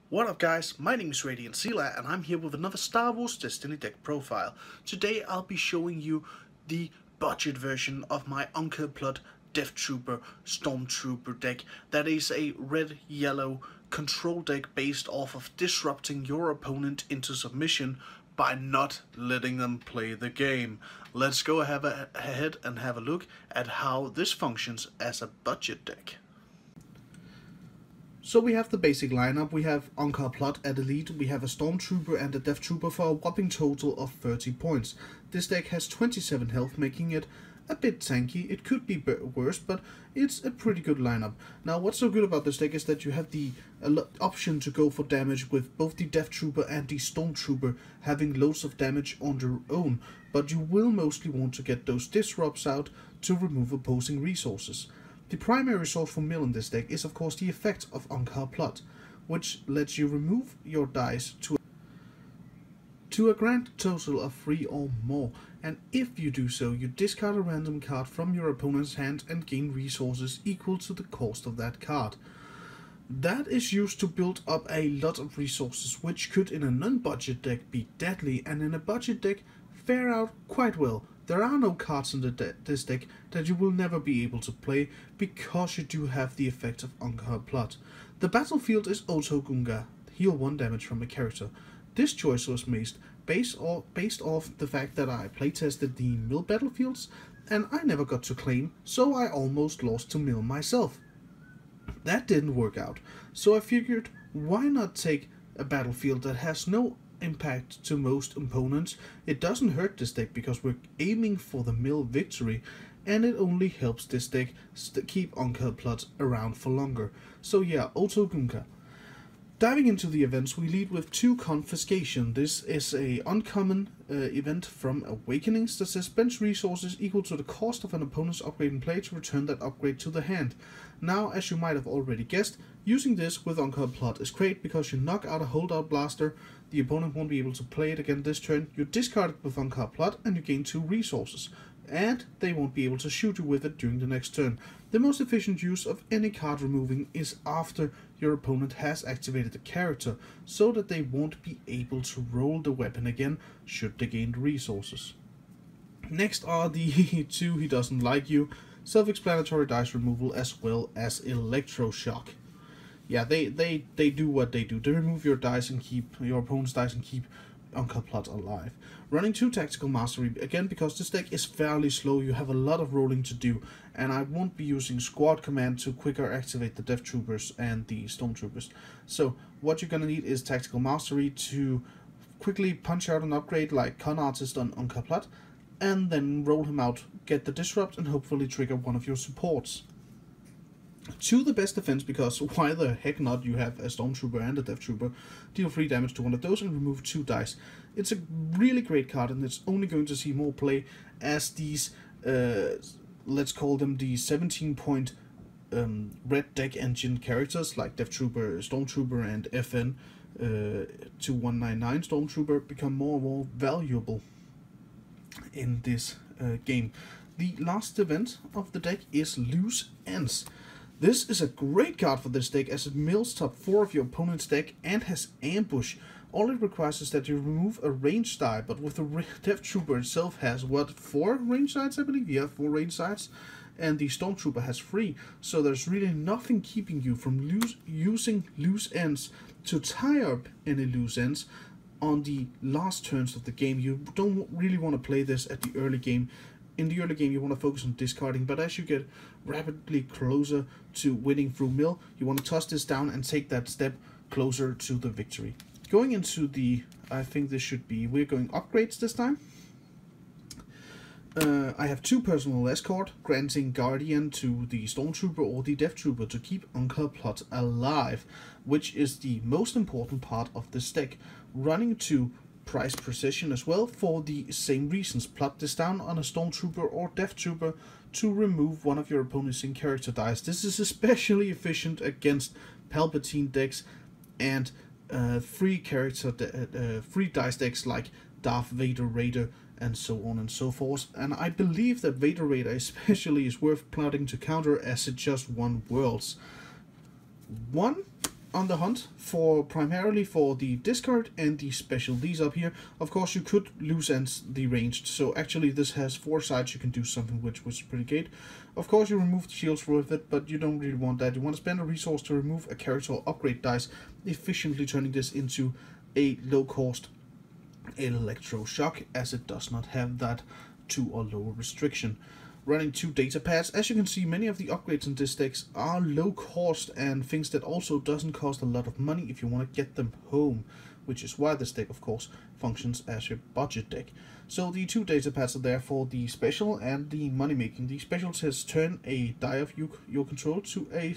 What up guys, my name is RadiantXela and I'm here with another Star Wars Destiny deck profile. Today I'll be showing you the budget version of my UnkarTrooperDeathtrooper Stormtrooper deck. That is a red-yellow control deck based off of disrupting your opponent into submission by not letting them play the game. Let's go ahead and have a look at how this functions as a budget deck. So we have the basic lineup. We have Plutt at Elite, we have a Stormtrooper and a Deathtrooper for a whopping total of 30 points. This deck has 27 health, making it a bit tanky. It could be worse, but it's a pretty good lineup. Now what's so good about this deck is that you have the option to go for damage with both the Deathtrooper and the Stormtrooper having loads of damage on their own, but you will mostly want to get those disrupts out to remove opposing resources. The primary source for mill in this deck is of course the effect of Plutt, which lets you remove your dice to a grand total of 3 or more, and if you do so, you discard a random card from your opponent's hand and gain resources equal to the cost of that card. That is used to build up a lot of resources, which could in a non-budget deck be deadly, and in a budget deck fare out quite well. There are no cards in this deck that you will never be able to play because you do have the effect of Plutt. The battlefield is Auto Gunga, heal 1 damage from a character. This choice was made based off the fact that I playtested the mill battlefields and I never got to claim, so I almost lost to mill myself. That didn't work out, so I figured why not take a battlefield that has no impact to most opponents. It doesn't hurt this deck because we're aiming for the mill victory, and it only helps this deck keep Plutt around for longer. So yeah, Auto Gunka. Diving into the events, we lead with 2 Confiscation. This is a uncommon event from Awakenings that says spend resources equal to the cost of an opponent's upgrade in play to return that upgrade to the hand. Now, as you might have already guessed, using this with Plutt is great because you knock out a holdout blaster, the opponent won't be able to play it again this turn, you discard it with Plutt and you gain 2 resources, and they won't be able to shoot you with it during the next turn. The most efficient use of any card removing is after your opponent has activated the character, so that they won't be able to roll the weapon again should they gain resources. Next are the 2 He Doesn't Like You, self-explanatory dice removal as well as electroshock. Yeah, they do what they do. They remove your dice and keep your opponent's dice and keep Plutt alive. Running 2 Tactical Mastery, again because this deck is fairly slow, you have a lot of rolling to do, and I won't be using Squad Command to quicker activate the Deathtroopers and the Stormtroopers. So what you're gonna need is Tactical Mastery to quickly punch out an upgrade like Con Artist on Plutt, and then roll him out, get the Disrupt, and hopefully trigger one of your supports. To the best defense, because why the heck not, you have a Stormtrooper and a Deathtrooper, deal 3 damage to one of those and remove 2 dice. It's a really great card, and it's only going to see more play as these, let's call them the 17-point red deck engine characters like Deathtrooper, Stormtrooper and FN 2199 Stormtrooper become more and more valuable in this game. The last event of the deck is Loose Ends. This is a great card for this deck as it mills top 4 of your opponent's deck and has Ambush. All it requires is that you remove a range die, but with the Deathtrooper itself has, what, 4 range sides I believe? Yeah, 4 range sides. And the Stormtrooper has 3, so there's really nothing keeping you from using Loose Ends to tie up any loose ends on the last turns of the game. You don't really want to play this at the early game. In the early game you want to focus on discarding, but as you get rapidly closer to winning through mill, you want to toss this down and take that step closer to the victory. Going into the, I think this should be, we're going upgrades this time. I have 2 Personal Escort, granting Guardian to the Stormtrooper or the Deathtrooper to keep Plutt alive, which is the most important part of this deck. Running 2 Price Precision as well for the same reasons. Plot this down on a Stormtrooper or Deathtrooper to remove one of your opponent's in-character dice. This is especially efficient against Palpatine decks and free dice decks like Darth Vader Raider and so on and so forth. And I believe that Vader Raider especially is worth plotting to counter as it just won Worlds. 1 on the hunt for primarily for the discard and the special. These up here, of course, you could loose ends the ranged. So actually, this has 4 sides you can do something which was pretty great. Of course, you remove the shields with it, but you don't really want that. You want to spend a resource to remove a character or upgrade dice, efficiently turning this into a low-cost electroshock, as it does not have that 2 or lower restriction. Running 2 data pads. As you can see, many of the upgrades in this deck are low cost and things that also doesn't cost a lot of money if you want to get them home, which is why this deck, of course, functions as your budget deck. So the 2 data pads are there for the special and the money making. The special says turn a die of your control to a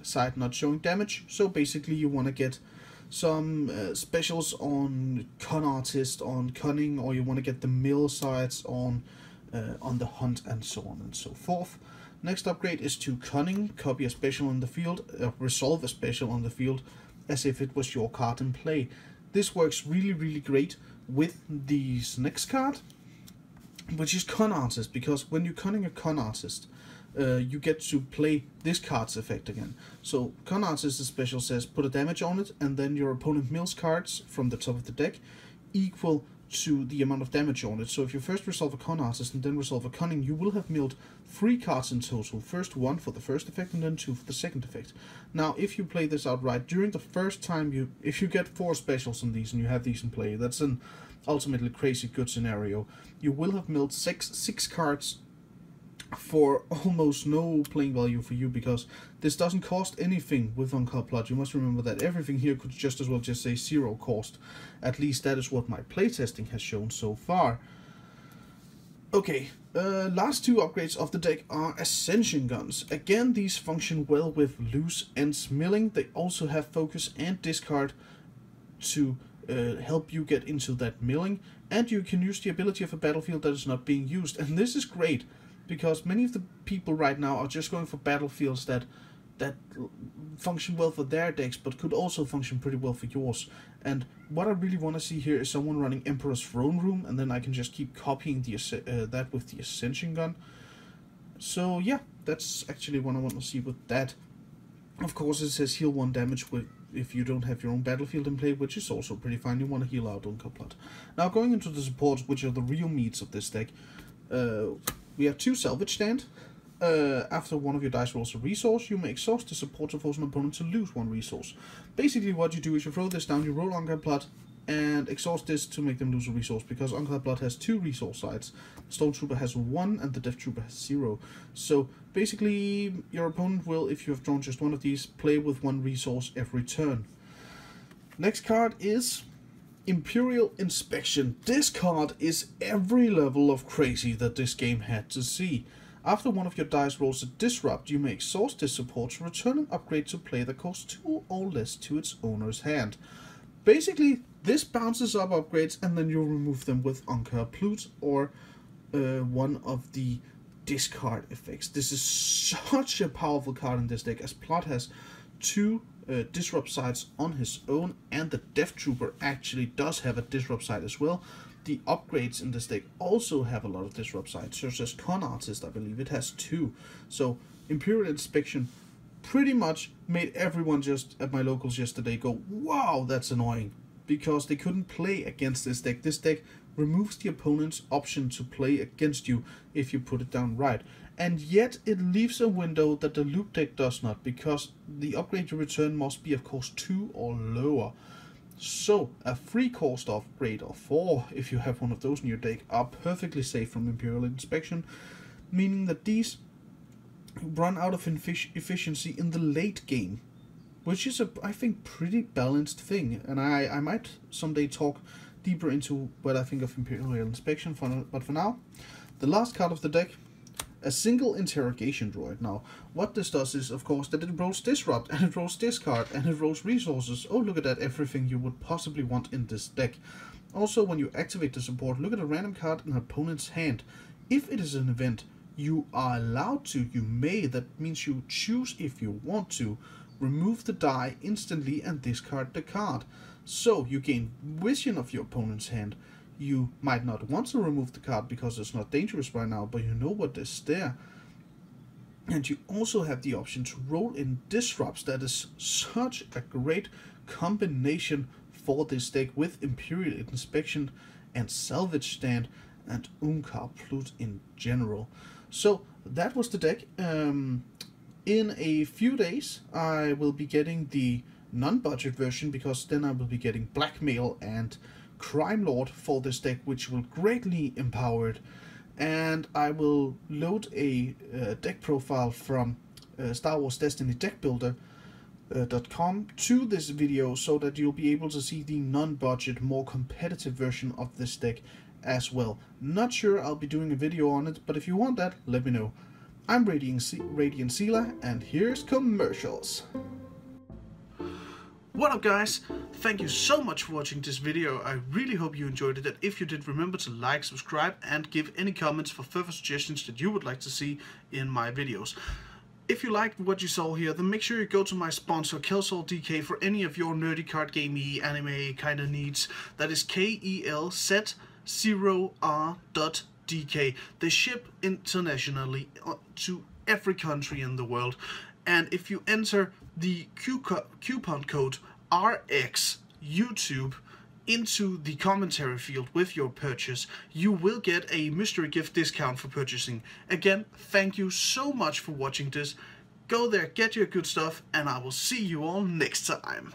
side not showing damage. So basically you want to get some specials on Con Artist, on Cunning, or you want to get the mill sides on the hunt, and so on and so forth. Next upgrade is to Cunning. Copy a special on the field, resolve a special on the field as if it was your card in play. This works really great with this next card, which is Con Artist, because when you're Cunning a Con Artist, you get to play this card's effect again. So Con Artist, the special says put a damage on it, and then your opponent mills cards from the top of the deck equal to the amount of damage on it. So if you first resolve a Con Artist and then resolve a Cunning, you will have milled 3 cards in total. First 1 for the first effect and then 2 for the second effect. Now if you play this outright, during the first time if you get 4 specials on these and you have these in play, that's an ultimately crazy good scenario. You will have milled 6 cards for almost no playing value for you, because this doesn't cost anything with UnkarTrooperDeathtrooper. You must remember that everything here could just as well just say 0 cost. At least that is what my playtesting has shown so far. Okay, last 2 upgrades of the deck are Ascension Guns. Again, these function well with loose ends milling. They also have focus and discard to help you get into that milling, and you can use the ability of a battlefield that is not being used. And this is great, because many of the people right now are just going for battlefields that function well for their decks, but could also function pretty well for yours. And what I really want to see here is someone running Emperor's Throne Room, and then I can just keep copying that with the Ascension Gun. So yeah, that's actually what I want to see with that. Of course, it says heal 1 damage if you don't have your own battlefield in play, which is also pretty fine. You want to heal out UnkarTrooperDeathtrooper. Now going into the supports, which are the real meats of this deck. We have 2 Salvage Stand. After one of your dice rolls a resource, you may exhaust the support to force an opponent to lose 1 resource. Basically what you do is you throw this down, you roll UnkarTrooperDeathtrooper, and exhaust this to make them lose a resource, because UnkarTrooperDeathtrooper has 2 resource sides. The Stormtrooper has 1 and the Deathtrooper has 0. So basically your opponent will, if you have drawn just one of these, play with 1 resource every turn. Next card is Imperial Inspection. This card is every level of crazy that this game had to see. After one of your dice rolls a disrupt, you may exhaust this support to return an upgrade to play that costs 2 or less to its owner's hand. Basically, this bounces up upgrades and then you'll remove them with UnkarTrooperDeathtrooper or one of the discard effects. This is such a powerful card in this deck, as Plutt has 2 disrupt sides on his own, and the Deathtrooper actually does have a disrupt side as well. The upgrades in this deck also have a lot of disrupt sides, such as Con Artist, I believe it has 2. So Imperial Inspection pretty much made everyone just at my locals yesterday go, wow, that's annoying, because they couldn't play against this deck. This deck removes the opponent's option to play against you if you put it down right. And yet it leaves a window that the loop deck does not, because the upgrade you return must be of course 2 or lower. So a 3 cost upgrade, or 4 if you have one of those in your deck, are perfectly safe from Imperial Inspection, meaning that these run out of efficiency in the late game, which is I think pretty balanced thing. And I might someday talk deeper into what I think of Imperial Inspection, but for now, the last card of the deck, a single interrogation droid. Now, what this does is, of course, that it rolls disrupt, and it rolls discard, and it rolls resources. Oh, look at that, everything you would possibly want in this deck. Also, when you activate the support, look at a random card in an opponent's hand. If it is an event, you are allowed to, you may, that means you choose if you want to, remove the die instantly and discard the card. So, you gain vision of your opponent's hand. You might not want to remove the card because it's not dangerous right now, but you know what is there. And you also have the option to roll in Disrupts. That is such a great combination for this deck with Imperial Inspection and Salvage Stand and UnkarTrooperDeathtrooper in general. So that was the deck. In a few days I will be getting the non-budget version, because then I will be getting Blackmail and Crime Lord for this deck, which will greatly empower it. And I will load a deck profile from Star Wars Destiny Deck Builder.com to this video, so that you'll be able to see the non-budget, more competitive version of this deck as well. Not sure I'll be doing a video on it, but if you want that, let me know. I'm RadiantXela, and here's commercials. What up guys, thank you so much for watching this video. I really hope you enjoyed it, and if you did, remember to like, subscribe and give any comments for further suggestions that you would like to see in my videos. If you liked what you saw here, then make sure you go to my sponsor KelsolDK for any of your nerdy card gamey anime kind of needs. That is KELZ0R.DK. They ship internationally to every country in the world. And if you enter the coupon code RXYouTube into the commentary field with your purchase, you will get a mystery gift discount for purchasing. Again, thank you so much for watching this. Go there, get your good stuff, and I will see you all next time.